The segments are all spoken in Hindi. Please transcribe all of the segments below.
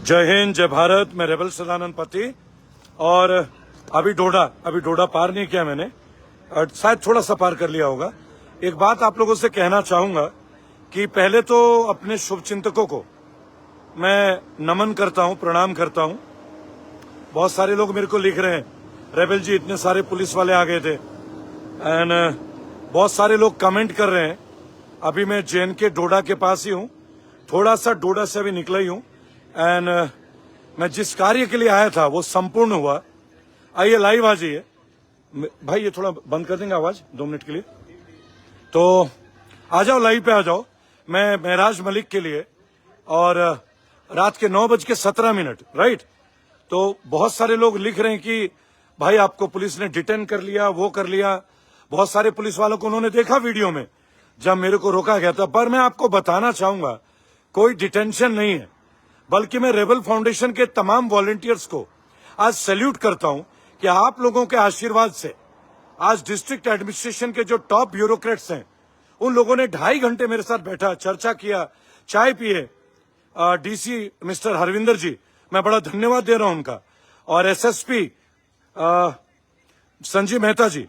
जय हिंद, जय भारत। मैं रेबल सदानंद पति और अभी डोडा पार नहीं किया मैंने, शायद थोड़ा सा पार कर लिया होगा। एक बात आप लोगों से कहना चाहूंगा कि पहले तो अपने शुभचिंतकों को मैं नमन करता हूं, प्रणाम करता हूं। बहुत सारे लोग मेरे को लिख रहे हैं, रेबल जी इतने सारे पुलिस वाले आ गए थे, एंड बहुत सारे लोग कमेंट कर रहे हैं। अभी मैं JNK डोडा के पास ही हूं, थोड़ा सा डोडा से अभी निकला ही हूं, एंड मैं जिस कार्य के लिए आया था वो संपूर्ण हुआ। आइए लाइव आ जाइए भाई, ये थोड़ा बंद कर देंगे आवाज 2 मिनट के लिए, तो आ जाओ, लाइव पे आ जाओ। मैं महराज मलिक के लिए, और रात के 9:17 राइट। तो बहुत सारे लोग लिख रहे हैं कि भाई आपको पुलिस ने डिटेन कर लिया, वो कर लिया। बहुत सारे पुलिस वालों को उन्होंने देखा वीडियो में जब मेरे को रोका गया था, पर मैं आपको बताना चाहूंगा कोई डिटेंशन नहीं है, बल्कि मैं रेबल फाउंडेशन के तमाम वॉलंटियर्स को आज सैल्यूट करता हूं कि आप लोगों के आशीर्वाद से आज डिस्ट्रिक्ट एडमिनिस्ट्रेशन के जो टॉप ब्यूरोक्रेट्स हैं, उन लोगों ने 2.5 घंटे मेरे साथ बैठा, चर्चा किया, चाय पिए। DC मिस्टर हरविंदर जी, मैं बड़ा धन्यवाद दे रहा हूं उनका, और SSP संजीव मेहता जी,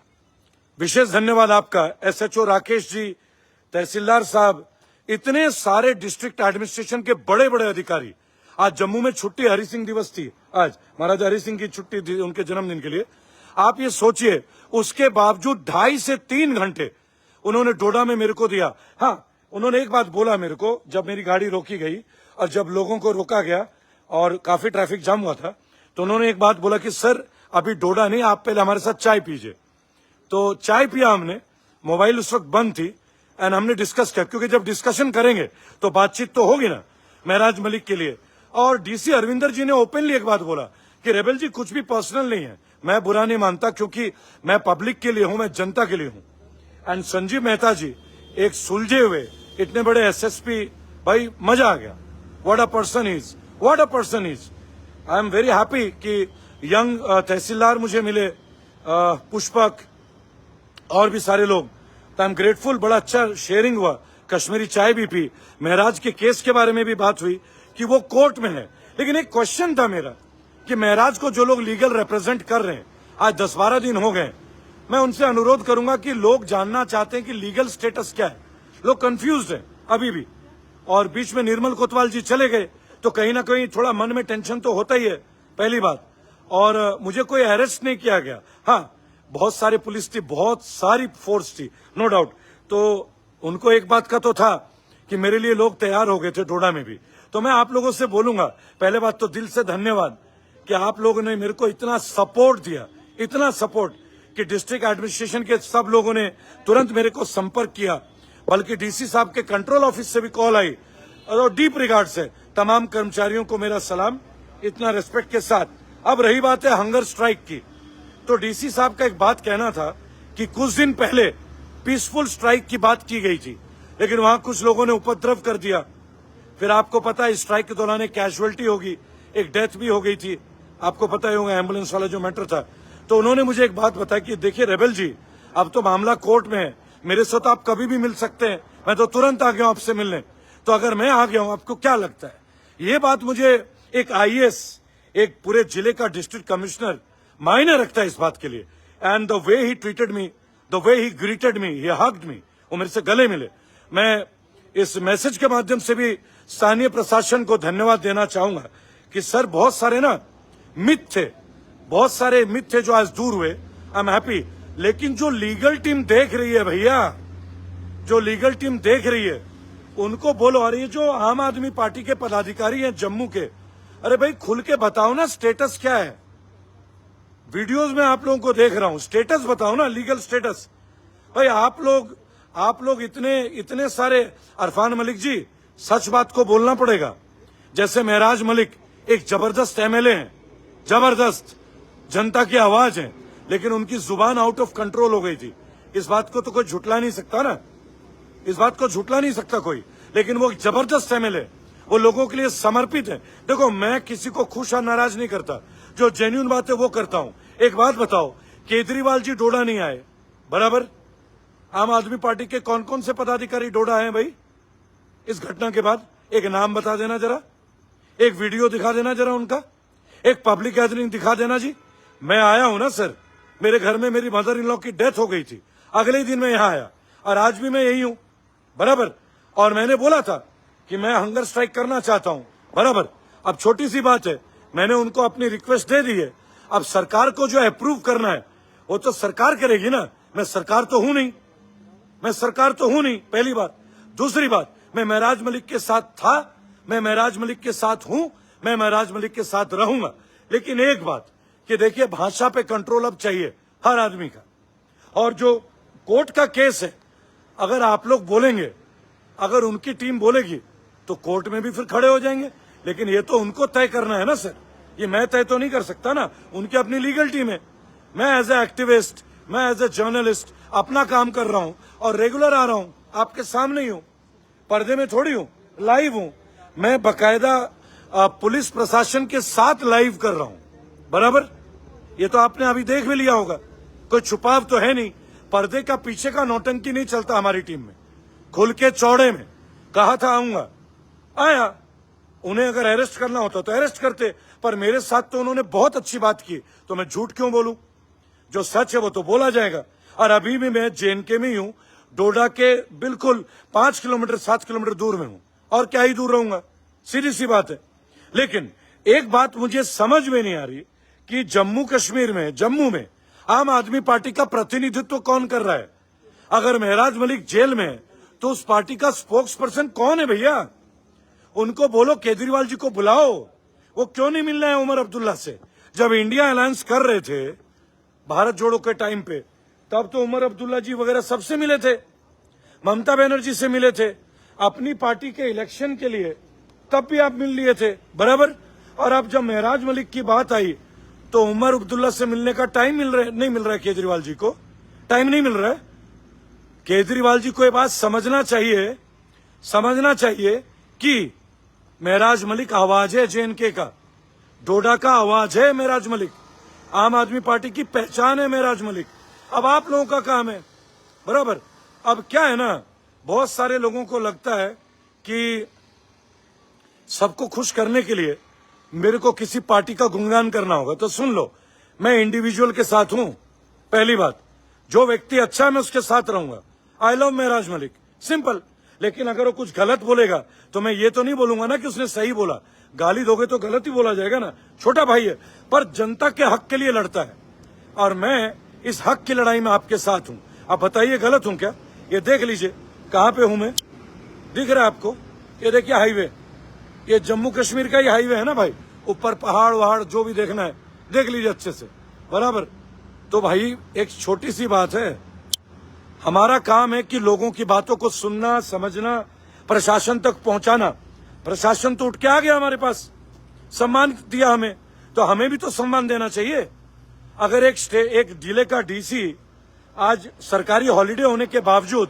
विशेष धन्यवाद आपका। SHO राकेश जी, तहसीलदार साहब, इतने सारे डिस्ट्रिक्ट एडमिनिस्ट्रेशन के बड़े बड़े अधिकारी। आज जम्मू में छुट्टी, हरि सिंह दिवस थी, आज महाराजा हरि सिंह की छुट्टी थी उनके जन्मदिन के लिए। आप ये सोचिए, उसके बावजूद 2.5 से 3 घंटे उन्होंने डोडा में मेरे को दिया। हाँ, उन्होंने एक बात बोला मेरे को, जब मेरी गाड़ी रोकी गई और जब लोगों को रोका गया और काफी ट्रैफिक जाम हुआ था, तो उन्होंने एक बात बोला कि सर अभी डोडा नहीं, आप पहले हमारे साथ चाय पीजिए। तो चाय पिया हमने, मोबाइल उस वक्त बंद थी, एंड हमने डिस्कस किया, क्योंकि जब डिस्कशन करेंगे तो बातचीत तो होगी ना महराज मलिक के लिए। और DC हरविंदर जी ने ओपनली एक बात बोला कि रेबल जी कुछ भी पर्सनल नहीं है, मैं बुरा नहीं मानता, क्योंकि मैं पब्लिक के लिए हूं, मैं जनता के लिए हूं। एंड संजीव मेहता जी, एक सुलझे हुए इतने बड़े SSP, भाई मजा आ गया। What a person is, what a person is. I am very happy कि यंग तहसीलदार मुझे मिले, पुष्पक और भी सारे लोग। तो आई एम ग्रेटफुल, बड़ा अच्छा शेयरिंग हुआ, कश्मीरी चाय भी पी। महराज के केस के बारे में भी बात हुई कि वो कोर्ट में है, लेकिन एक क्वेश्चन था मेरा कि महराज को जो लोग लीगल रिप्रेजेंट कर रहे हैं, आज 10-12 दिन हो गए, मैं उनसे अनुरोध करूंगा कि लोग जानना चाहते हैं कि लीगल स्टेटस क्या है। लोग कंफ्यूज्ड हैं अभी भी, और बीच में निर्मल कोतवाल जी चले गए, तो कहीं ना कहीं थोड़ा मन में टेंशन तो होता ही है, पहली बात। और मुझे कोई अरेस्ट नहीं किया गया। हाँ, बहुत सारे पुलिस थी, बहुत सारी फोर्स थी, नो डाउट। तो उनको एक बात का तो था कि मेरे लिए लोग तैयार हो गए थे डोडा में भी। तो मैं आप लोगों से बोलूंगा, पहले बात तो दिल से धन्यवाद कि आप लोगों ने मेरे को इतना सपोर्ट दिया, इतना सपोर्ट कि डिस्ट्रिक्ट एडमिनिस्ट्रेशन के सब लोगों ने तुरंत मेरे को संपर्क किया, बल्कि DC साहब के कंट्रोल ऑफिस से भी कॉल आई। और डीप रिगार्ड से तमाम कर्मचारियों को मेरा सलाम, इतना रेस्पेक्ट के साथ। अब रही बात है हंगर स्ट्राइक की, तो DC साहब का एक बात कहना था कि कुछ दिन पहले पीसफुल स्ट्राइक की बात की गई थी, लेकिन वहां कुछ लोगों ने उपद्रव कर दिया। फिर आपको पता है स्ट्राइक के दौरान एक कैजुअलिटी होगी, एक डेथ भी हो गई थी, आपको पता ही होगा, एम्बुलेंस वाला जो मैटर था। तो उन्होंने मुझे एक बात बताई कि देखिए रेबल जी, अब तो मामला कोर्ट में है, मेरे से तो आप कभी भी मिल सकते हैं, मैं तो तुरंत आ गया हूं आपसे मिलने, तो अगर मैं आ गया हूं आपको क्या लगता है। ये बात मुझे एक IAS, एक पूरे जिले का डिस्ट्रिक्ट कमिश्नर मायने रखता है इस बात के लिए। And the way he treated me, the way he greeted me, he hugged मी, वो मेरे से गले मिले। मैं इस मैसेज के माध्यम से भी स्थानीय प्रशासन को धन्यवाद देना चाहूंगा कि सर बहुत सारे ना मिथ थे, बहुत सारे मिथ थे जो आज दूर हुए। I am happy. लेकिन जो लीगल टीम देख रही है भैया, जो लीगल टीम देख रही है, उनको बोलो, अरे ये जो आम आदमी पार्टी के पदाधिकारी हैं जम्मू के, अरे भाई खुल के बताओ ना स्टेटस क्या है। वीडियोस में आप लोगों को देख रहा हूं, स्टेटस बताओ ना, लीगल स्टेटस। भाई आप लोग इतने सारे, अरफान मलिक जी, सच बात को बोलना पड़ेगा। जैसे महराज मलिक एक जबरदस्त MLA हैं, जबरदस्त, जनता की आवाज है, लेकिन उनकी जुबान आउट ऑफ कंट्रोल हो गई थी। इस बात को तो कोई झुटला नहीं सकता ना, इस बात को झुटला नहीं सकता कोई। लेकिन वो जबरदस्त MLA, वो लोगों के लिए समर्पित है। देखो, मैं किसी को खुश और नाराज नहीं करता, जो जेन्युइन बात है वो करता हूं। एक बात बताओ, केजरीवाल जी डोडा नहीं आए, बराबर। आम आदमी पार्टी के कौन कौन से पदाधिकारी डोडा हैं भाई इस घटना के बाद? एक नाम बता देना जरा, एक वीडियो दिखा देना जरा उनका, एक पब्लिक गैदरिंग दिखा देना जी। मैं आया हूं ना सर, मेरे घर में मेरी मदर इन लॉ की डेथ हो गई थी, अगले ही दिन मैं यहां आया और आज भी मैं यही हूं, बराबर। और मैंने बोला था कि मैं हंगर स्ट्राइक करना चाहता हूं, बराबर। अब छोटी सी बात है, मैंने उनको अपनी रिक्वेस्ट दे दी है। अब सरकार को जो अप्रूव करना है वो तो सरकार करेगी ना, मैं सरकार तो हूं नहीं, मैं सरकार तो हूं नहीं, पहली बात। दूसरी बात, मैं महराज मलिक के साथ था, मैं महराज मलिक के साथ हूं, मैं महराज मलिक के साथ रहूंगा। लेकिन एक बात कि देखिए, भाषा पे कंट्रोल अब चाहिए हर आदमी का। और जो कोर्ट का केस है, अगर आप लोग बोलेंगे, अगर उनकी टीम बोलेगी तो कोर्ट में भी फिर खड़े हो जाएंगे। लेकिन ये तो उनको तय करना है ना सर, ये मैं तय तो नहीं कर सकता ना, उनकी अपनी लीगल टीम है। मैं एज ए एक्टिविस्ट, मैं एज ए जर्नलिस्ट अपना काम कर रहा हूं और रेगुलर आ रहा हूं, आपके सामने ही हूं, पर्दे में थोड़ी हूं, लाइव हूं। मैं बकायदा पुलिस प्रशासन के साथ लाइव कर रहा हूं, बराबर। ये तो आपने अभी देख भी लिया होगा, कोई छुपाव तो है नहीं, पर्दे का पीछे का नौटंकी नहीं चलता हमारी टीम में। खुल के चौड़े में कहा था आऊंगा, आया। उन्हें अगर अरेस्ट करना होता तो अरेस्ट करते, पर मेरे साथ तो उन्होंने बहुत अच्छी बात की, तो मैं झूठ क्यों बोलूं? जो सच है वो तो बोला जाएगा। और अभी भी मैं जेएनके में ही हूं, डोडा के बिल्कुल 5 किलोमीटर 7 किलोमीटर दूर में हूं, और क्या ही दूर रहूंगा, सीधी सी बात है। लेकिन एक बात मुझे समझ में नहीं आ रही कि जम्मू कश्मीर में, जम्मू में आम आदमी पार्टी का प्रतिनिधित्व कौन कर रहा है? अगर महराज मलिक जेल में है तो उस पार्टी का स्पोक्स पर्सन कौन है भैया? उनको बोलो केजरीवाल जी को बुलाओ, वो क्यों नहीं मिल रहे हैं उमर अब्दुल्ला से? जब इंडिया अलायंस कर रहे थे भारत जोड़ो के टाइम पे, तब तो उमर अब्दुल्ला जी वगैरह सबसे मिले थे, ममता बनर्जी से मिले थे, अपनी पार्टी के इलेक्शन के लिए तब भी आप मिल लिए थे, बराबर। और अब जब महराज मलिक की बात आई तो उमर अब्दुल्ला से मिलने का टाइम नहीं मिल रहा है, केजरीवाल जी को टाइम नहीं मिल रहा है। केजरीवाल जी को ये बात समझना चाहिए कि महराज मलिक आवाज है जेएनके का, डोडा का आवाज है महराज मलिक, आम आदमी पार्टी की पहचान है महराज मलिक। अब आप लोगों का काम है, बराबर। अब क्या है ना, बहुत सारे लोगों को लगता है कि सबको खुश करने के लिए मेरे को किसी पार्टी का गुणगान करना होगा। तो सुन लो, मैं इंडिविजुअल के साथ हूं, पहली बात। जो व्यक्ति अच्छा है मैं उसके साथ रहूंगा। I love Maharaj Malik, simple. लेकिन अगर वो कुछ गलत बोलेगा तो मैं ये तो नहीं बोलूंगा ना कि उसने सही बोला। गाली दोगे तो गलत ही बोला जाएगा ना, छोटा भाई है, पर जनता के हक के लिए लड़ता है, और मैं इस हक की लड़ाई में आपके साथ हूं। आप बताइए गलत हूं क्या? ये देख लीजिए कहां पे हूं मैं, दिख रहा है आपको? ये देखिए हाईवे, ये जम्मू कश्मीर का ही हाईवे है ना भाई, ऊपर पहाड़ वहाड़ जो भी देखना है देख लीजिए अच्छे से, बराबर। तो भाई एक छोटी सी बात है, हमारा काम है कि लोगों की बातों को सुनना, समझना, प्रशासन तक पहुंचाना। प्रशासन तो उठ के आ गया हमारे पास, सम्मान दिया हमें, तो हमें भी तो सम्मान देना चाहिए। अगर एक जिले का डीसी आज सरकारी हॉलिडे होने के बावजूद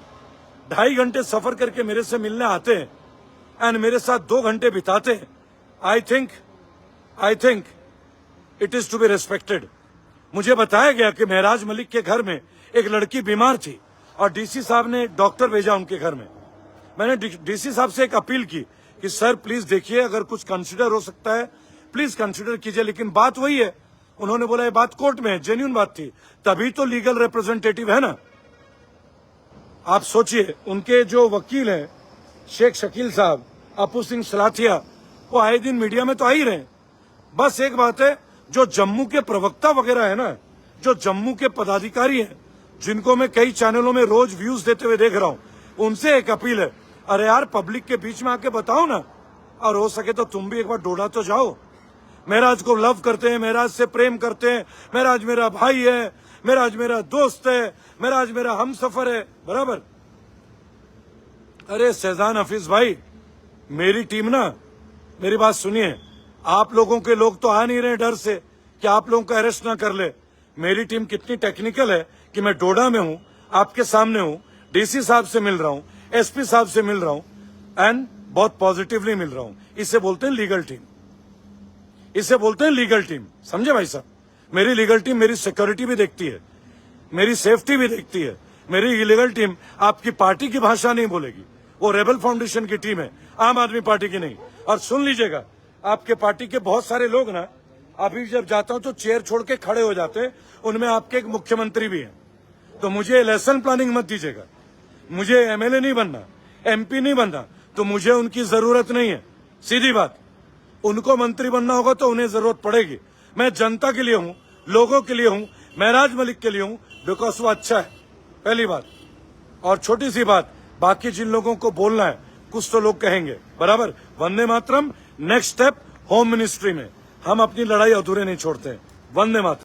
2.5 घंटे सफर करके मेरे से मिलने आते हैं एंड मेरे साथ 2 घंटे बिताते हैं, I think it is to be respected. मुझे बताया गया कि महराज मलिक के घर में एक लड़की बीमार थी और डीसी साहब ने डॉक्टर भेजा उनके घर में। मैंने डीसी साहब से एक अपील की कि सर प्लीज देखिए, अगर कुछ कंसिडर हो सकता है प्लीज कंसिडर कीजिए। लेकिन बात वही है, उन्होंने बोला ये बात कोर्ट में है, जेन्युइन बात थी, तभी तो लीगल रिप्रेजेंटेटिव है ना। आप सोचिए, उनके जो वकील हैं शेख शकील साहब, अपू सिंह सलाथिया, वो आए दिन मीडिया में तो आ ही रहे। बस एक बात है, जो जम्मू के प्रवक्ता वगैरह है ना, जो जम्मू के पदाधिकारी हैं, जिनको मैं कई चैनलों में रोज व्यूज देते हुए देख रहा हूं, उनसे एक अपील है, अरे यार पब्लिक के बीच में आके बताओ ना, और हो सके तो तुम भी एक बार डोडा तो जाओ। महराज को लव करते हैं, महराज से प्रेम करते हैं, महराज मेरा भाई है, महराज मेरा दोस्त है, महराज मेरा हमसफर है, बराबर। अरे शहजान हफीज भाई, मेरी टीम ना, मेरी बात सुनिए, आप लोगों के लोग तो आ नहीं रहे डर से कि आप लोगों को अरेस्ट ना कर ले। मेरी टीम कितनी टेक्निकल है कि मैं डोडा में हूं, आपके सामने हूं, डीसी साहब से मिल रहा हूं, एसपी साहब से मिल रहा हूं, एंड बहुत पॉजिटिवली मिल रहा हूं। इसे बोलते हैं लीगल टीम, इसे बोलते हैं लीगल टीम, समझे भाई साहब। मेरी लीगल टीम मेरी सिक्योरिटी भी देखती है, मेरी सेफ्टी भी देखती है। मेरी लीगल टीम आपकी पार्टी की भाषा नहीं बोलेगी, वो रेबल फाउंडेशन की टीम है, आम आदमी पार्टी की नहीं। और सुन लीजिएगा, आपके पार्टी के बहुत सारे लोग ना, अभी जब जाता हूं तो चेयर छोड़ के खड़े हो जाते हैं, उनमें आपके एक मुख्यमंत्री भी हैं। तो मुझे इलेक्शन प्लानिंग मत दीजिएगा, मुझे एमएलए नहीं बनना, एमपी नहीं बनना, तो मुझे उनकी जरूरत नहीं है। सीधी बात, उनको मंत्री बनना होगा तो उन्हें जरूरत पड़ेगी। मैं जनता के लिए हूं, लोगों के लिए हूं, महराज मलिक के लिए हूं, बिकॉज वो अच्छा है, पहली बात। और छोटी सी बात, बाकी जिन लोगों को बोलना है, कुछ तो लोग कहेंगे, बराबर, Vande Mataram, next step home ministry में। हम अपनी लड़ाई अधूरे नहीं छोड़ते। वंदे मातरम।